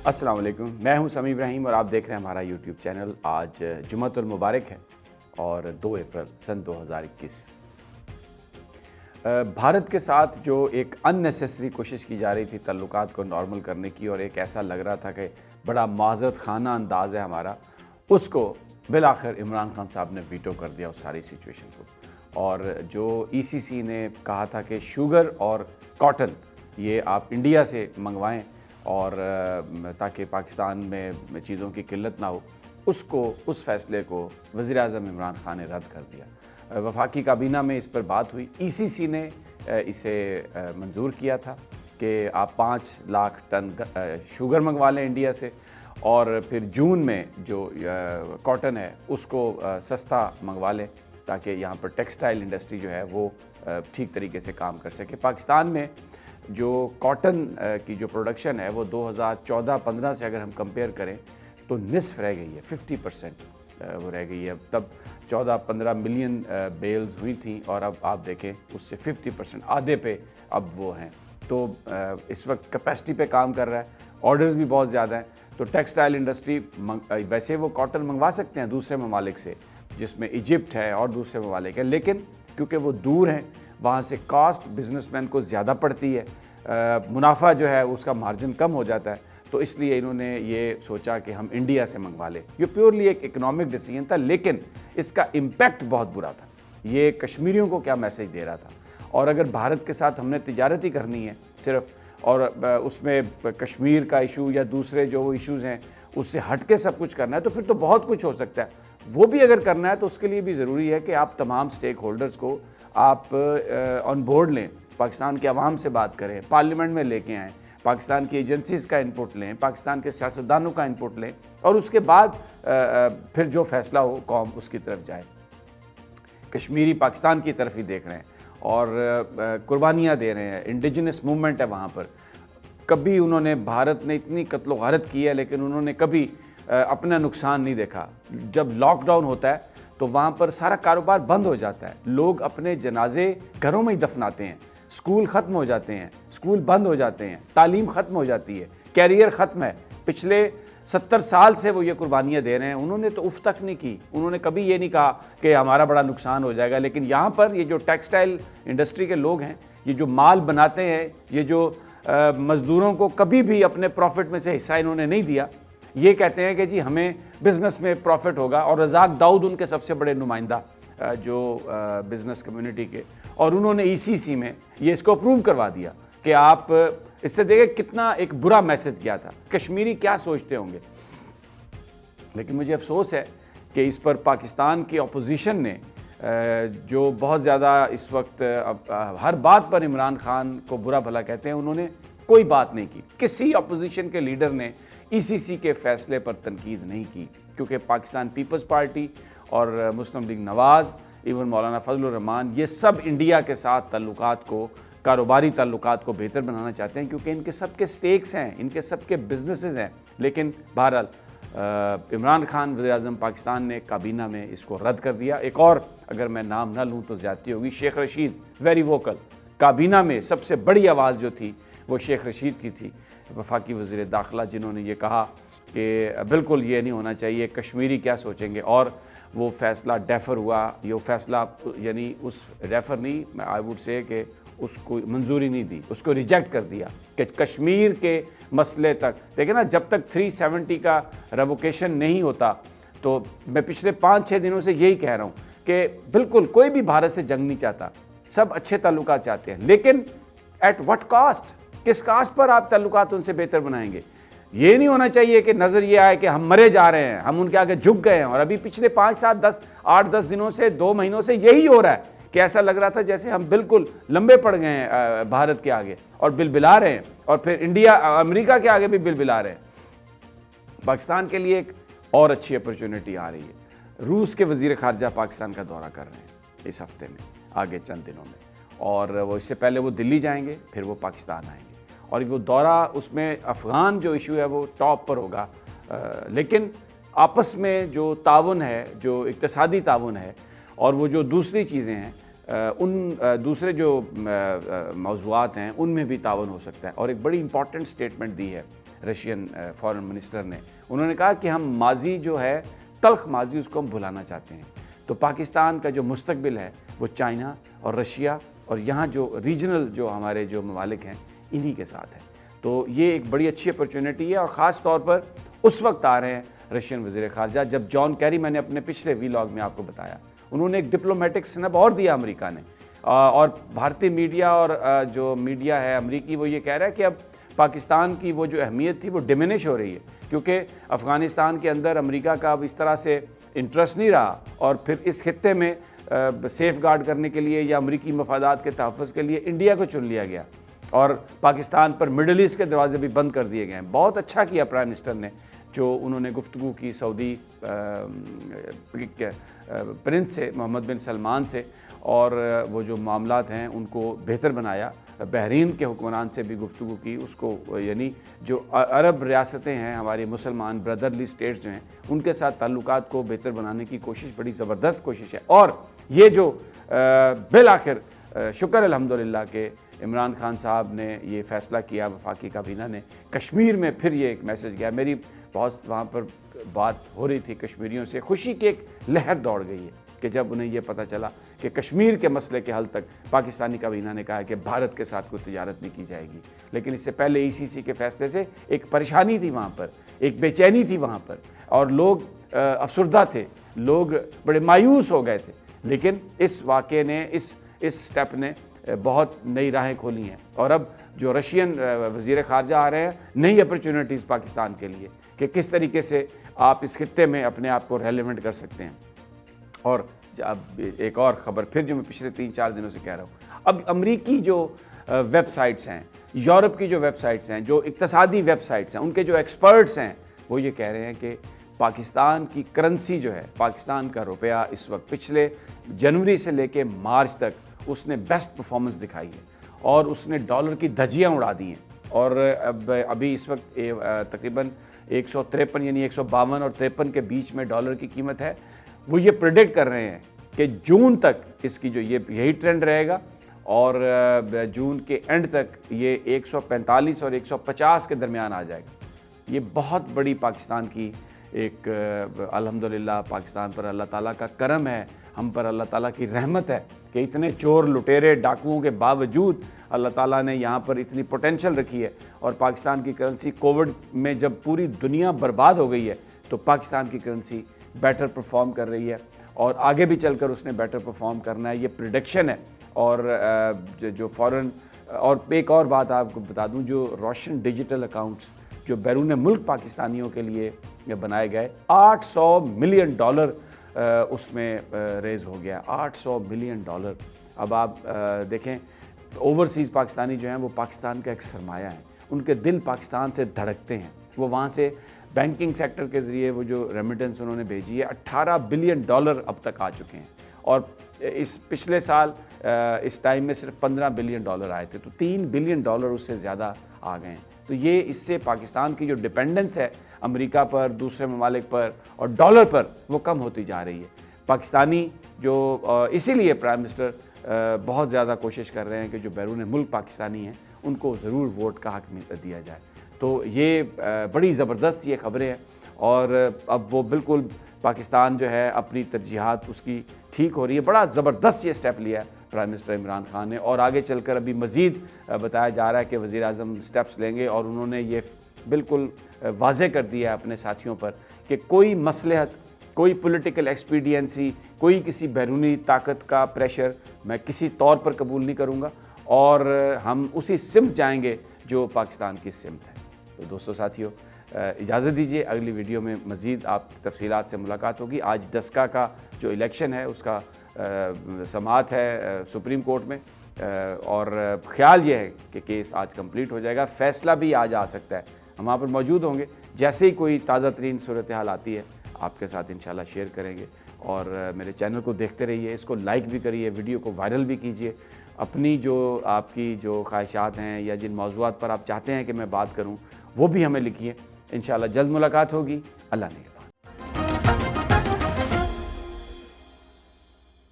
السلام علیکم، میں ہوں سمیع ابراہیم اور آپ دیکھ رہے ہیں ہمارا یوٹیوب چینل۔ آج جمعۃ المبارک ہے اور 2 اپریل سن 2021۔ بھارت کے ساتھ جو ایک ان نیسیسری کوشش کی جا رہی تھی تعلقات کو نارمل کرنے کی، اور ایک ایسا لگ رہا تھا کہ بڑا معذرت خانہ انداز ہے ہمارا، اس کو بالآخر عمران خان صاحب نے ویٹو کر دیا اس ساری سچویشن کو۔ اور جو ECC نے کہا تھا کہ شوگر اور کاٹن یہ آپ انڈیا سے منگوائیں اور تاکہ پاکستان میں چیزوں کی قلت نہ ہو، اس فیصلے کو وزیر اعظم عمران خان نے رد کر دیا۔ وفاقی کابینہ میں اس پر بات ہوئی، ECC نے اسے منظور کیا تھا کہ آپ 5 لاکھ ٹن شوگر منگوا لیں انڈیا سے، اور پھر جون میں جو کاٹن ہے اس کو سستا منگوا لیں تاکہ یہاں پر ٹیکسٹائل انڈسٹری جو ہے وہ ٹھیک طریقے سے کام کر سکے۔ پاکستان میں جو کاٹن کی جو پروڈکشن ہے وہ 2014-15 سے اگر ہم کمپیئر کریں تو نصف رہ گئی ہے، 50% وہ رہ گئی ہے۔ تب 14-15 ملین بیلز ہوئی تھیں اور اب آپ دیکھیں اس سے 50%، آدھے پہ اب وہ ہیں۔ تو اس وقت کیپیسٹی پہ کام کر رہا ہے، آرڈرز بھی بہت زیادہ ہیں۔ تو ٹیکسٹائل انڈسٹری ویسے وہ کاٹن منگوا سکتے ہیں دوسرے ممالک سے، جس میں ایجپٹ ہے اور دوسرے ممالک ہیں، لیکن کیونکہ وہ دور ہیں وہاں سے کاسٹ بزنس مین کو زیادہ پڑتی ہے، منافع جو ہے اس کا مارجن کم ہو جاتا ہے، تو اس لیے انہوں نے یہ سوچا کہ ہم انڈیا سے منگوا لیں۔ یہ پیورلی ایک اکنامک ڈیسیژن تھا، لیکن اس کا امپیکٹ بہت برا تھا۔ یہ کشمیریوں کو کیا میسج دے رہا تھا؟ اور اگر بھارت کے ساتھ ہم نے تجارت ہی کرنی ہے صرف، اور اس میں کشمیر کا ایشو یا دوسرے جو وہ ایشوز ہیں اس سے ہٹ کے سب کچھ کرنا ہے، تو پھر تو بہت کچھ ہو سکتا ہے۔ وہ بھی اگر کرنا ہے تو اس کے لیے بھی ضروری ہے کہ آپ تمام سٹیک ہولڈرز کو آپ آن بورڈ لیں، پاکستان کے عوام سے بات کریں، پارلیمنٹ میں لے کے آئیں، پاکستان کی ایجنسیز کا انپٹ لیں، پاکستان کے سیاستدانوں کا انپٹ لیں، اور اس کے بعد پھر جو فیصلہ ہو قوم اس کی طرف جائے۔ کشمیری پاکستان کی طرف ہی دیکھ رہے ہیں اور قربانیاں دے رہے ہیں، انڈیجنس موومنٹ ہے وہاں پر۔ کبھی انہوں نے، بھارت نے اتنی قتل و غارت کی ہے لیکن انہوں نے کبھی اپنا نقصان نہیں دیکھا۔ جب لاک ڈاؤن ہوتا ہے تو وہاں پر سارا کاروبار بند ہو جاتا ہے، لوگ اپنے جنازے گھروں میں ہی دفناتے ہیں، سکول ختم ہو جاتے ہیں، سکول بند ہو جاتے ہیں، تعلیم ختم ہو جاتی ہے، کیریئر ختم ہے۔ پچھلے 70 سال سے وہ یہ قربانیاں دے رہے ہیں، انہوں نے تو اف تک نہیں کی، انہوں نے کبھی یہ نہیں کہا کہ ہمارا بڑا نقصان ہو جائے گا۔ لیکن یہاں پر یہ جو ٹیکسٹائل انڈسٹری کے لوگ ہیں، یہ جو مال بناتے ہیں، یہ جو مزدوروں کو کبھی بھی اپنے پروفٹ میں سے حصہ انہوں نے نہیں دیا، یہ کہتے ہیں کہ جی ہمیں بزنس میں پروفٹ ہوگا۔ اور رزاق داؤد ان کے سب سے بڑے نمائندہ جو بزنس کمیونٹی کے، اور انہوں نے ECC میں یہ اس کو اپروو کروا دیا کہ آپ اس سے دیکھیں کتنا ایک برا میسج کیا تھا، کشمیری کیا سوچتے ہوں گے۔ لیکن مجھے افسوس ہے کہ اس پر پاکستان کی اپوزیشن نے جو بہت زیادہ اس وقت ہر بات پر عمران خان کو برا بھلا کہتے ہیں، انہوں نے کوئی بات نہیں کی۔ کسی اپوزیشن کے لیڈر نے ECC کے فیصلے پر تنقید نہیں کی، کیونکہ پاکستان پیپلز پارٹی اور مسلم لیگ نواز، ایون مولانا فضل الرحمان، یہ سب انڈیا کے ساتھ تعلقات کو، کاروباری تعلقات کو بہتر بنانا چاہتے ہیں، کیونکہ ان کے سب کے سٹیکس ہیں، ان کے سب کے بزنسز ہیں۔ لیکن بہرحال عمران خان وزیر اعظم پاکستان نے کابینہ میں اس کو رد کر دیا۔ ایک اور اگر میں نام نہ لوں تو زیادتی ہوگی، شیخ رشید، ویری ووکل، کابینہ میں سب سے بڑی آواز جو تھی وہ شیخ رشید کی تھی، وفاقی وزیر داخلہ، جنہوں نے یہ کہا کہ بالکل یہ نہیں ہونا چاہیے، کشمیری کیا سوچیں گے۔ اور وہ فیصلہ ڈیفر ہوا، یہ فیصلہ یعنی اس ڈیفر نہیں، آئی ووڈ سے کہ اس کو منظوری نہیں دی، اس کو ریجیکٹ کر دیا کہ کشمیر کے مسئلے تک دیکھیں نا، جب تک 370 کا ریووکیشن نہیں ہوتا، تو میں پچھلے 5-6 دنوں سے یہی کہہ رہا ہوں کہ بالکل کوئی بھی بھارت سے جنگ نہیں چاہتا، سب اچھے تعلقات چاہتے ہیں، لیکن ایٹ وٹ کاسٹ، کس کاسٹ پر آپ تعلقات ان سے بہتر بنائیں گے؟ یہ نہیں ہونا چاہیے کہ نظر یہ آئے کہ ہم مرے جا رہے ہیں، ہم ان کے آگے جھک گئے ہیں۔ اور ابھی پچھلے 8-10 دنوں سے، 2 مہینوں سے یہی ہو رہا ہے کہ ایسا لگ رہا تھا جیسے ہم بالکل لمبے پڑ گئے ہیں بھارت کے آگے اور بلبلا رہے ہیں، اور پھر امریکہ کے آگے بھی بلبلا رہے ہیں۔ پاکستان کے لیے ایک اور اچھی اپرچونٹی آ رہی ہے، روس کے وزیر خارجہ پاکستان کا دورہ کر رہے ہیں اس ہفتے میں، آگے چند دنوں میں، اور وہ اس سے پہلے وہ دلی جائیں گے، پھر وہ پاکستان آئیں گے، اور وہ دورہ اس میں افغان جو ایشو ہے وہ ٹاپ پر ہوگا۔ لیکن آپس میں جو تعاون ہے، جو اقتصادی تعاون ہے، اور وہ جو دوسری چیزیں ہیں، ان دوسرے جو موضوعات ہیں ان میں بھی تعاون ہو سکتا ہے۔ اور ایک بڑی امپورٹنٹ سٹیٹمنٹ دی ہے رشین فارن منسٹر نے. انہوں نے کہا کہ ہم ماضی جو ہے تلخ ماضی اس کو ہم بھلانا چاہتے ہیں. تو پاکستان کا جو مستقبل ہے وہ چائنا اور رشیا اور یہاں جو ریجنل جو ہمارے جو ممالک ہیں انہی کے ساتھ ہے. تو یہ ایک بڑی اچھی اپرچونٹی ہے اور خاص طور پر اس وقت آ رہے ہیں رشین وزیر خارجہ جب جان کیری, میں نے اپنے پچھلے ویلاگ میں آپ کو بتایا, انہوں نے ایک ڈپلومیٹک سنب اور دیا امریکہ نے. اور بھارتی میڈیا اور جو میڈیا ہے امریکی وہ یہ کہہ رہا ہے کہ اب پاکستان کی وہ جو اہمیت تھی وہ ڈیمینش ہو رہی ہے, کیونکہ افغانستان کے اندر امریکہ کا اب اس طرح سے انٹرسٹ نہیں رہا, اور پھر اس خطے میں سیف گارڈ کرنے کے لیے یا امریکی مفادات کے تحفظ کے لیے انڈیا کو چن لیا گیا, اور پاکستان پر مڈل ایسٹ کے دروازے بھی بند کر دیے گئے ہیں. بہت اچھا کیا پرائم منسٹر نے جو انہوں نے گفتگو کی سعودی پرنس سے, محمد بن سلمان سے, اور وہ جو معاملات ہیں ان کو بہتر بنایا. بحرین کے حکمران سے بھی گفتگو کی, اس کو یعنی جو عرب ریاستیں ہیں ہماری مسلمان بردرلی اسٹیٹس جو ہیں ان کے ساتھ تعلقات کو بہتر بنانے کی کوشش بڑی زبردست کوشش ہے. اور یہ جو بالآخر شکر الحمدللہ کہ عمران خان صاحب نے یہ فیصلہ کیا, وفاقی کابینہ نے, کشمیر میں پھر یہ ایک میسج گیا. میری بہت وہاں پر بات ہو رہی تھی کشمیریوں سے, خوشی کی ایک لہر دوڑ گئی ہے کہ جب انہیں یہ پتہ چلا کہ کشمیر کے مسئلے کے حل تک پاکستانی کابینہ نے کہا کہ بھارت کے ساتھ کوئی تجارت نہیں کی جائے گی. لیکن اس سے پہلے ای سی سی کے فیصلے سے ایک پریشانی تھی وہاں پر, ایک بے چینی تھی وہاں پر, اور لوگ افسردہ تھے, لوگ بڑے مایوس ہو گئے تھے. لیکن اس واقعے نے اس سٹیپ نے بہت نئی راہیں کھولی ہیں, اور اب جو رشین وزیر خارجہ آ رہے ہیں, نئی اپرچونٹیز پاکستان کے لیے کہ کس طریقے سے آپ اس خطے میں اپنے آپ کو ریلیونٹ کر سکتے ہیں. اور اب ایک اور خبر پھر جو میں پچھلے 3-4 دنوں سے کہہ رہا ہوں, اب امریکی جو ویب سائٹس ہیں, یورپ کی جو ویب سائٹس ہیں, جو اقتصادی ویب سائٹس ہیں, ان کے جو ایکسپرٹس ہیں وہ یہ کہہ رہے ہیں کہ پاکستان کی کرنسی جو ہے, پاکستان کا روپیہ اس وقت پچھلے جنوری سے لے کے مارچ تک اس نے بیسٹ پرفارمنس دکھائی ہے, اور اس نے ڈالر کی دھجیاں اڑا دی ہیں. اور ابھی اس وقت تقریباً 153 یعنی 152 اور 53 کے بیچ میں ڈالر کی قیمت ہے. وہ یہ پریڈکٹ کر رہے ہیں کہ جون تک اس کی جو یہی ٹرینڈ رہے گا, اور جون کے اینڈ تک یہ 145 اور 150 کے درمیان آ جائے گا. یہ بہت بڑی پاکستان کی ایک الحمدللہ پاکستان پر اللہ تعالیٰ کا کرم ہے, ہم پر اللہ تعالیٰ کی رحمت ہے کہ اتنے چور لٹیرے ڈاکوؤں کے باوجود اللہ تعالیٰ نے یہاں پر اتنی پوٹینشل رکھی ہے. اور پاکستان کی کرنسی کووڈ میں جب پوری دنیا برباد ہو گئی ہے تو پاکستان کی کرنسی بیٹر پرفارم کر رہی ہے, اور آگے بھی چل کر اس نے بیٹر پرفارم کرنا ہے, یہ پریڈکشن ہے. اور جو فورن, اور ایک اور بات آپ کو بتا دوں, جو روشن ڈیجیٹل اکاؤنٹس جو بیرون ملک پاکستانیوں کے لیے بنائے گئے, $800 ملین اس میں ریز ہو گیا, $800 ملین. اب آپ دیکھیں اوورسیز پاکستانی جو ہیں وہ پاکستان کا ایک سرمایہ ہیں, ان کے دل پاکستان سے دھڑکتے ہیں. وہ وہاں سے بینکنگ سیکٹر کے ذریعے وہ جو ریمیٹنس انہوں نے بھیجی ہے, $18 بلین اب تک آ چکے ہیں, اور اس پچھلے سال اس ٹائم میں صرف $15 بلین آئے تھے, تو $3 بلین اس سے زیادہ آ گئے ہیں. تو یہ اس سے پاکستان کی جو ڈپینڈنس ہے امریکہ پر, دوسرے ممالک پر اور ڈالر پر, وہ کم ہوتی جا رہی ہے. پاکستانی جو اسی لیے پرائم منسٹر بہت زیادہ کوشش کر رہے ہیں کہ جو بیرون ملک پاکستانی ہیں ان کو ضرور ووٹ کا حق دیا جائے. تو یہ بڑی زبردست یہ خبریں ہیں, اور اب وہ بالکل پاکستان جو ہے اپنی ترجیحات اس کی ٹھیک ہو رہی ہے. بڑا زبردست یہ سٹیپ لیا ہے پرائم منسٹر عمران خان نے, اور آگے چل کر ابھی مزید بتایا جا رہا ہے کہ وزیر اعظم سٹیپس لیں گے, اور انہوں نے یہ بالکل واضح کر دیا ہے اپنے ساتھیوں پر کہ کوئی مصلحت, کوئی پولیٹیکل ایکسپیڈینسی, کوئی کسی بیرونی طاقت کا پریشر میں کسی طور پر قبول نہیں کروں گا, اور ہم اسی سمت جائیں گے جو پاکستان کی سمت ہے. تو دوستو ساتھیوں اجازت دیجیے, اگلی ویڈیو میں مزید آپ تفصیلات سے ملاقات ہوگی. آج ڈسکا کا جو الیکشن ہے اس کا سماعت ہے سپریم کورٹ میں, اور خیال یہ ہے کہ کیس آج کمپلیٹ ہو جائے گا, فیصلہ بھی آج آ سکتا ہے. ہم وہاں پر موجود ہوں گے, جیسے ہی کوئی تازہ ترین صورتحال آتی ہے آپ کے ساتھ انشاءاللہ شیئر کریں گے. اور میرے چینل کو دیکھتے رہیے, اس کو لائک بھی کریے, ویڈیو کو وائرل بھی کیجیے. اپنی جو آپ کی جو خواہشات ہیں یا جن موضوعات پر آپ چاہتے ہیں کہ میں بات کروں وہ بھی ہمیں لکھیے. انشاءاللہ جلد ملاقات ہوگی. اللہ نے